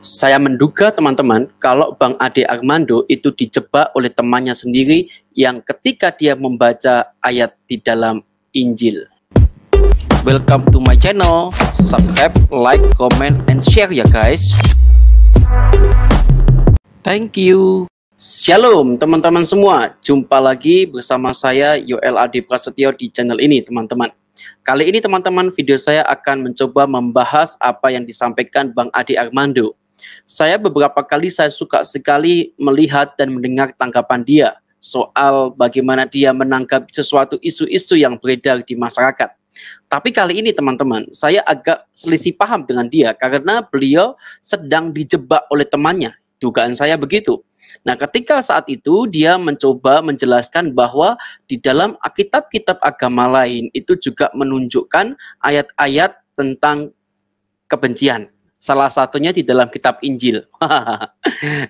Saya menduga teman-teman kalau Bang Ade Armando itu dijebak oleh temannya sendiri yang ketika dia membaca ayat di dalam Injil. Welcome to my channel, subscribe, like, comment, and share ya guys. Thank you. Shalom teman-teman semua, jumpa lagi bersama saya Yoel Adi Prasetyo di channel ini teman-teman. Kali ini teman-teman video saya akan mencoba membahas apa yang disampaikan Bang Ade Armando. Saya beberapa kali saya suka sekali melihat dan mendengar tanggapan dia soal bagaimana dia menanggapi sesuatu isu-isu yang beredar di masyarakat. Tapi kali ini teman-teman, saya agak selisih paham dengan dia karena beliau sedang dijebak oleh temannya. Dugaan saya begitu. Nah, ketika saat itu dia mencoba menjelaskan bahwa di dalam kitab-kitab agama lain itu juga menunjukkan ayat-ayat tentang kebencian. Salah satunya di dalam kitab Injil.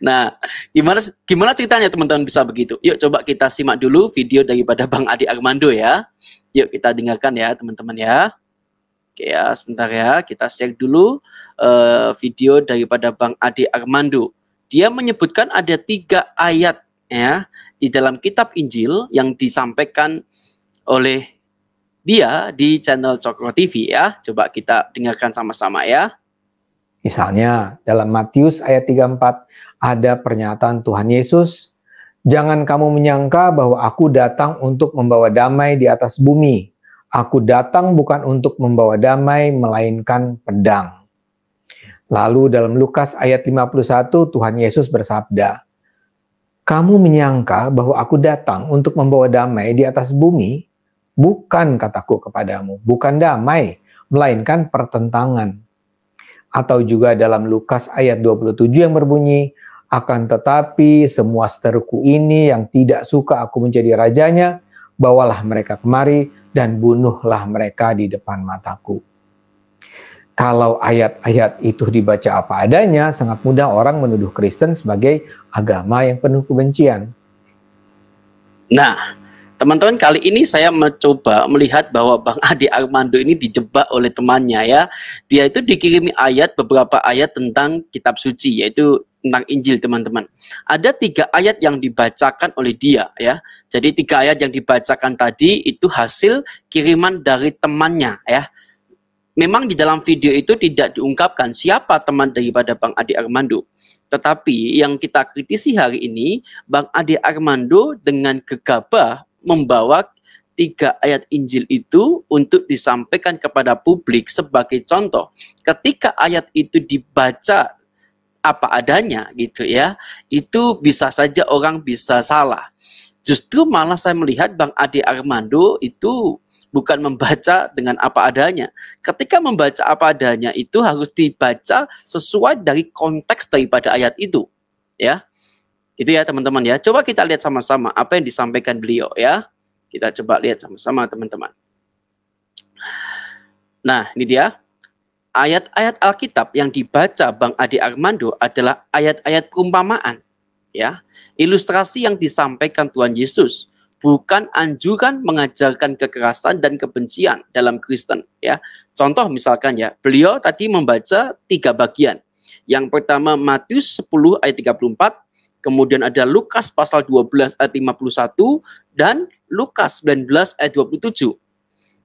Nah, gimana ceritanya teman-teman bisa begitu? Yuk coba kita simak dulu video daripada Bang Ade Armando ya. Yuk kita dengarkan ya teman-teman ya. Oke ya, sebentar ya, kita share dulu video daripada Bang Ade Armando. Dia menyebutkan ada 3 ayat ya di dalam kitab Injil yang disampaikan oleh dia di channel Cokro TV ya. Coba kita dengarkan sama-sama ya. Misalnya dalam Matius ayat 34 ada pernyataan Tuhan Yesus, "Jangan kamu menyangka bahwa aku datang untuk membawa damai di atas bumi. Aku datang bukan untuk membawa damai melainkan pedang." Lalu dalam Lukas ayat 51 Tuhan Yesus bersabda, "Kamu menyangka bahwa aku datang untuk membawa damai di atas bumi? Bukan, kataku kepadamu, bukan damai, melainkan pertentangan." Atau juga dalam Lukas ayat 27 yang berbunyi, "Akan tetapi semua seteruku ini yang tidak suka aku menjadi rajanya, bawalah mereka kemari dan bunuhlah mereka di depan mataku." Kalau ayat-ayat itu dibaca apa adanya, sangat mudah orang menuduh Kristen sebagai agama yang penuh kebencian. Nah, teman-teman, kali ini saya mencoba melihat bahwa Bang Ade Armando ini dijebak oleh temannya ya. Dia itu dikirimi beberapa ayat tentang kitab suci, yaitu tentang Injil teman-teman. Ada 3 ayat yang dibacakan oleh dia ya. Jadi 3 ayat yang dibacakan tadi itu hasil kiriman dari temannya ya. Memang di dalam video itu tidak diungkapkan siapa teman daripada Bang Ade Armando. Tetapi yang kita kritisi hari ini, Bang Ade Armando dengan gegabah membawa 3 ayat Injil itu untuk disampaikan kepada publik sebagai contoh. Ketika ayat itu dibaca apa adanya gitu ya, itu bisa saja orang bisa salah. Justru malah saya melihat Bang Ade Armando itu bukan membaca dengan apa adanya. Ketika membaca apa adanya itu harus dibaca sesuai dari konteks daripada ayat itu ya. Itu ya teman-teman ya. Coba kita lihat sama-sama apa yang disampaikan beliau ya. Kita coba lihat sama-sama teman-teman. Nah, ini dia. Ayat-ayat Alkitab yang dibaca Bang Ade Armando adalah ayat-ayat perumpamaan. Ya. Ilustrasi yang disampaikan Tuhan Yesus. Bukan anjuran mengajarkan kekerasan dan kebencian dalam Kristen. Ya. Contoh misalkan ya, beliau tadi membaca 3 bagian. Yang pertama Matius 10 ayat 34. Kemudian ada Lukas pasal 12 ayat 51 dan Lukas 19 ayat 27.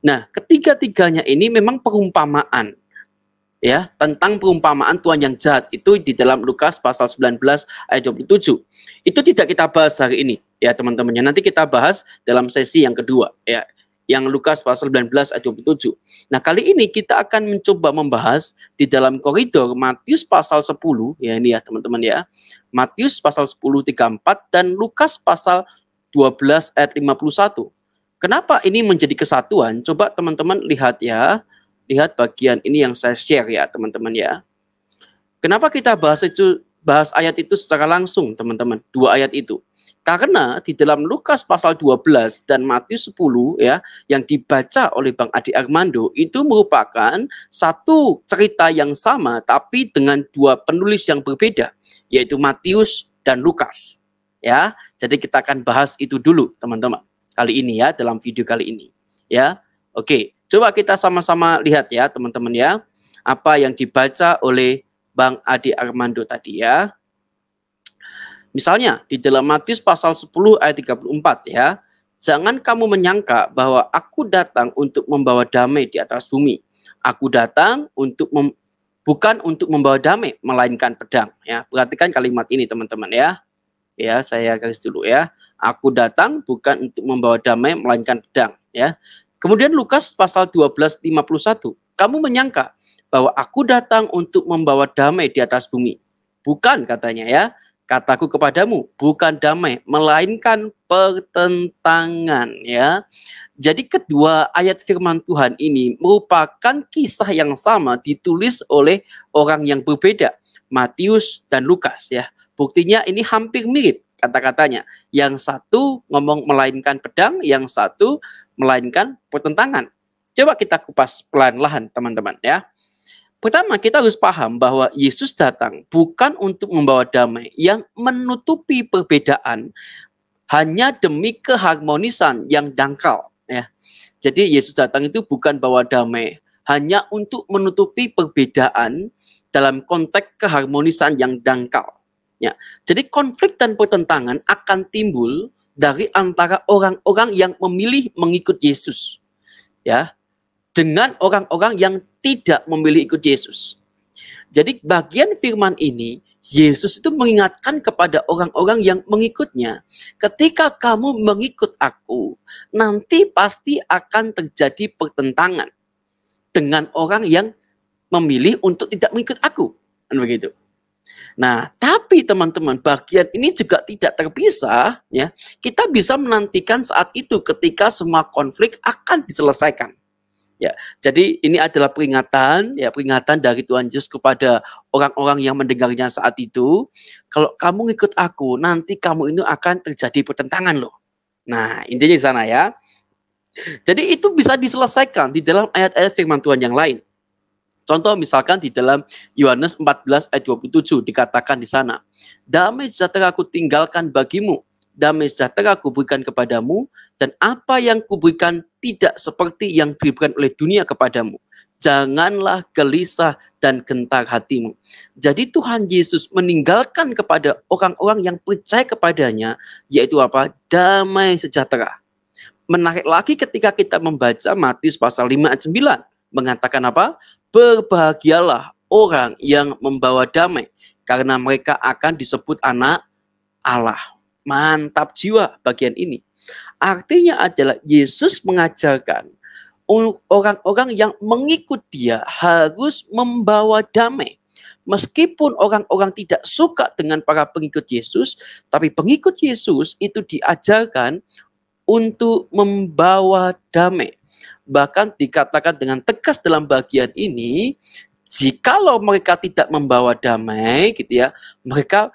Nah, ketiga-tiganya ini memang perumpamaan. Ya, tentang perumpamaan Tuhan yang jahat itu di dalam Lukas pasal 19 ayat 27. Itu tidak kita bahas hari ini ya teman-teman. Nanti kita bahas dalam sesi yang kedua ya. Yang Lukas pasal 19 ayat 27. Nah, kali ini kita akan mencoba membahas di dalam koridor Matius pasal 10, ya ini ya teman-teman ya. Matius pasal 10, 34, dan Lukas pasal 12 ayat 51. Kenapa ini menjadi kesatuan? Coba teman-teman lihat ya. Lihat bagian ini yang saya share ya teman-teman ya. Kenapa kita bahas ayat itu secara langsung teman-teman? 2 ayat itu. Karena di dalam Lukas pasal 12 dan Matius 10 ya yang dibaca oleh Bang Ade Armando itu merupakan satu cerita yang sama tapi dengan 2 penulis yang berbeda, yaitu Matius dan Lukas. Ya, jadi kita akan bahas itu dulu teman-teman. Kali ini ya dalam video kali ini. Ya. Oke, coba kita sama-sama lihat ya teman-teman ya. Apa yang dibaca oleh Bang Ade Armando tadi ya. Misalnya di dalam Matius pasal 10 ayat 34 ya. Jangan kamu menyangka bahwa aku datang untuk membawa damai di atas bumi. Aku datang bukan untuk membawa damai, melainkan pedang. Ya, perhatikan kalimat ini teman-teman ya. Ya, saya garis dulu ya. Aku datang bukan untuk membawa damai, melainkan pedang. Ya. Kemudian Lukas pasal 12:51. Kamu menyangka bahwa aku datang untuk membawa damai di atas bumi. Bukan katanya ya. Kataku kepadamu, bukan damai, melainkan pertentangan ya. Jadi kedua ayat firman Tuhan ini merupakan kisah yang sama ditulis oleh orang yang berbeda, Matius dan Lukas ya. Buktinya ini hampir mirip kata-katanya. Yang satu ngomong melainkan pedang, yang satu melainkan pertentangan. Coba kita kupas pelan-pelan teman-teman ya. Pertama, kita harus paham bahwa Yesus datang bukan untuk membawa damai yang menutupi perbedaan hanya demi keharmonisan yang dangkal. Ya. Jadi Yesus datang itu bukan bawa damai hanya untuk menutupi perbedaan dalam konteks keharmonisan yang dangkal. Ya. Jadi konflik dan pertentangan akan timbul dari antara orang-orang yang memilih mengikut Yesus. Ya. Dengan orang-orang yang tidak memilih ikut Yesus. Jadi bagian firman ini, Yesus itu mengingatkan kepada orang-orang yang mengikutnya. Ketika kamu mengikut aku, nanti pasti akan terjadi pertentangan dengan orang yang memilih untuk tidak mengikut aku. Dan begitu. Nah, tapi teman-teman, bagian ini juga tidak terpisah. Ya, kita bisa menantikan saat itu ketika semua konflik akan diselesaikan. Ya, jadi ini adalah peringatan dari Tuhan Yesus kepada orang-orang yang mendengarnya saat itu. Kalau kamu ngikut aku, nanti kamu itu akan terjadi pertentangan loh. Nah, intinya di sana ya. Jadi itu bisa diselesaikan di dalam ayat-ayat firman Tuhan yang lain. Contoh misalkan di dalam Yohanes 14 ayat 27 dikatakan di sana, damai sejahtera aku tinggalkan bagimu, damai sejahtera aku berikan kepadamu, dan apa yang kuberikan tidak seperti yang diberikan oleh dunia kepadamu. Janganlah gelisah dan gentar hatimu. Jadi Tuhan Yesus meninggalkan kepada orang-orang yang percaya kepadanya, yaitu apa? Damai sejahtera. Menarik lagi ketika kita membaca Matius pasal 5 ayat 9. Mengatakan apa? Berbahagialah orang yang membawa damai, karena mereka akan disebut anak Allah. Mantap jiwa bagian ini. Artinya adalah Yesus mengajarkan orang-orang yang mengikut dia harus membawa damai. Meskipun orang-orang tidak suka dengan para pengikut Yesus, tapi pengikut Yesus itu diajarkan untuk membawa damai. Bahkan dikatakan dengan tegas dalam bagian ini, jikalau mereka tidak membawa damai gitu ya, mereka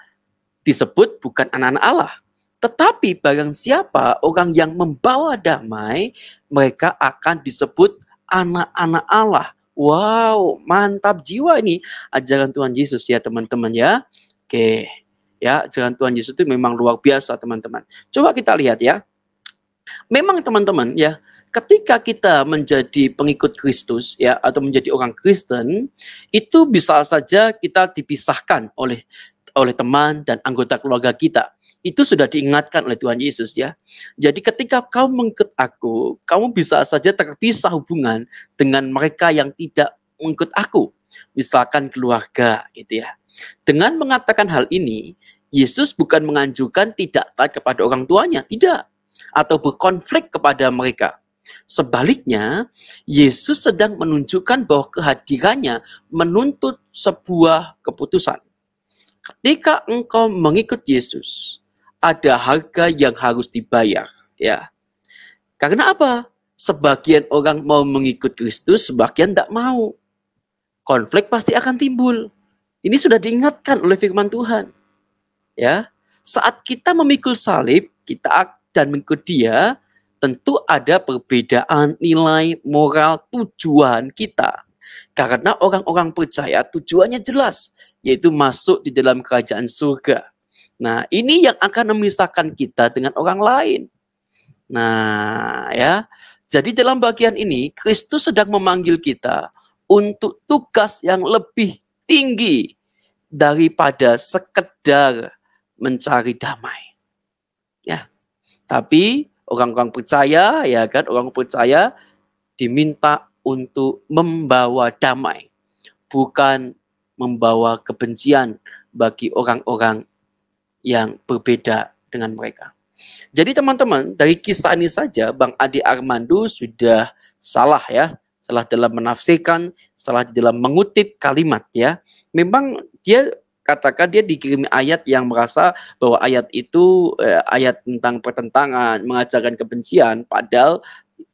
disebut bukan anak-anak Allah. Tetapi barang siapa orang yang membawa damai, mereka akan disebut anak-anak Allah. Wow, mantap jiwa ini ajaran Tuhan Yesus ya teman-teman ya. Oke, ya ajaran Tuhan Yesus itu memang luar biasa teman-teman. Coba kita lihat ya. Memang teman-teman ya, ketika kita menjadi pengikut Kristus ya atau menjadi orang Kristen, itu bisa saja kita dipisahkan oleh teman dan anggota keluarga kita. Itu sudah diingatkan oleh Tuhan Yesus ya. Jadi ketika kau mengikut aku, kamu bisa saja terpisah hubungan dengan mereka yang tidak mengikut aku. Misalkan keluarga gitu ya. Dengan mengatakan hal ini, Yesus bukan menganjurkan tidak taat kepada orang tuanya, tidak. Atau berkonflik kepada mereka. Sebaliknya, Yesus sedang menunjukkan bahwa kehadirannya menuntut sebuah keputusan. Ketika engkau mengikut Yesus, ada harga yang harus dibayar, ya. Karena apa? Sebagian orang mau mengikut Kristus, sebagian tidak mau. Konflik pasti akan timbul. Ini sudah diingatkan oleh firman Tuhan. Ya, saat kita memikul salib, kita dan mengikut Dia, tentu ada perbedaan nilai, moral, tujuan kita. Karena orang-orang percaya tujuannya jelas, yaitu masuk di dalam kerajaan surga. Nah, ini yang akan memisahkan kita dengan orang lain. Nah, ya. Jadi dalam bagian ini, Kristus sedang memanggil kita untuk tugas yang lebih tinggi, daripada sekedar mencari damai. Ya. Tapi orang-orang percaya, ya kan, orang percaya diminta untuk membawa damai, bukan membawa kebencian bagi orang-orang yang berbeda dengan mereka. Jadi teman-teman, dari kisah ini saja Bang Ade Armando sudah salah ya, salah dalam menafsirkan, salah dalam mengutip kalimat ya. Memang dia katakan dia dikirimi ayat yang merasa bahwa ayat itu ayat tentang pertentangan, mengajarkan kebencian, padahal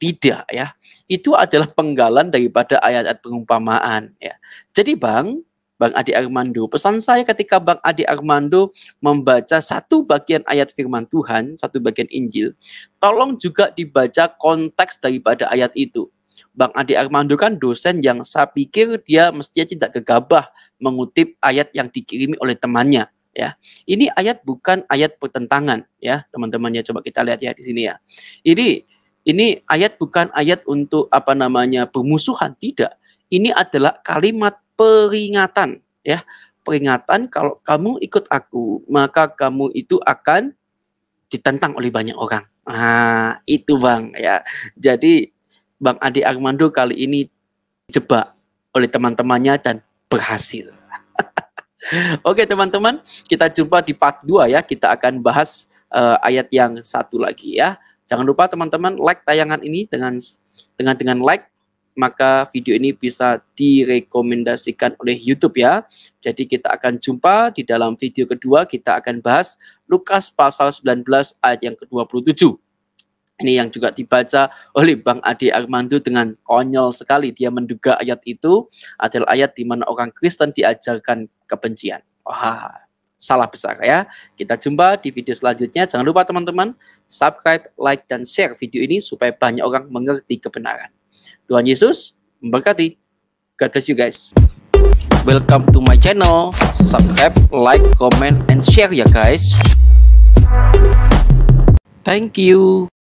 tidak ya. Itu adalah penggalan daripada ayat-ayat perumpamaan ya. Jadi Bang Ade Armando, pesan saya ketika Bang Ade Armando membaca satu bagian ayat firman Tuhan, satu bagian Injil, tolong juga dibaca konteks daripada ayat itu. Bang Ade Armando kan dosen yang saya pikir dia mestinya tidak gegabah mengutip ayat yang dikirimi oleh temannya. Ya, ini ayat bukan ayat pertentangan ya, teman-temannya. Coba kita lihat ya di sini ya. Ini ayat bukan ayat untuk bermusuhan, tidak. Ini adalah kalimat peringatan ya, peringatan kalau kamu ikut aku maka kamu itu akan ditentang oleh banyak orang. Itu Bang ya. Jadi Bang Ade Armando kali ini dijebak oleh teman-temannya dan berhasil. Oke teman-teman, kita jumpa di part 2 ya. Kita akan bahas ayat yang satu lagi ya. Jangan lupa teman-teman like tayangan ini dengan like, maka video ini bisa direkomendasikan oleh YouTube ya. Jadi kita akan jumpa di dalam video kedua, kita akan bahas Lukas pasal 19 ayat yang ke-27. Ini yang juga dibaca oleh Bang Ade Armando dengan konyol sekali. Dia menduga ayat itu adalah ayat di mana orang Kristen diajarkan kebencian. Wah, salah besar ya. Kita jumpa di video selanjutnya. Jangan lupa teman-teman subscribe, like, dan share video ini supaya banyak orang mengerti kebenaran. Tuhan Yesus memberkati. God bless you guys. Welcome to my channel. Subscribe, like, comment, and share ya guys. Thank you.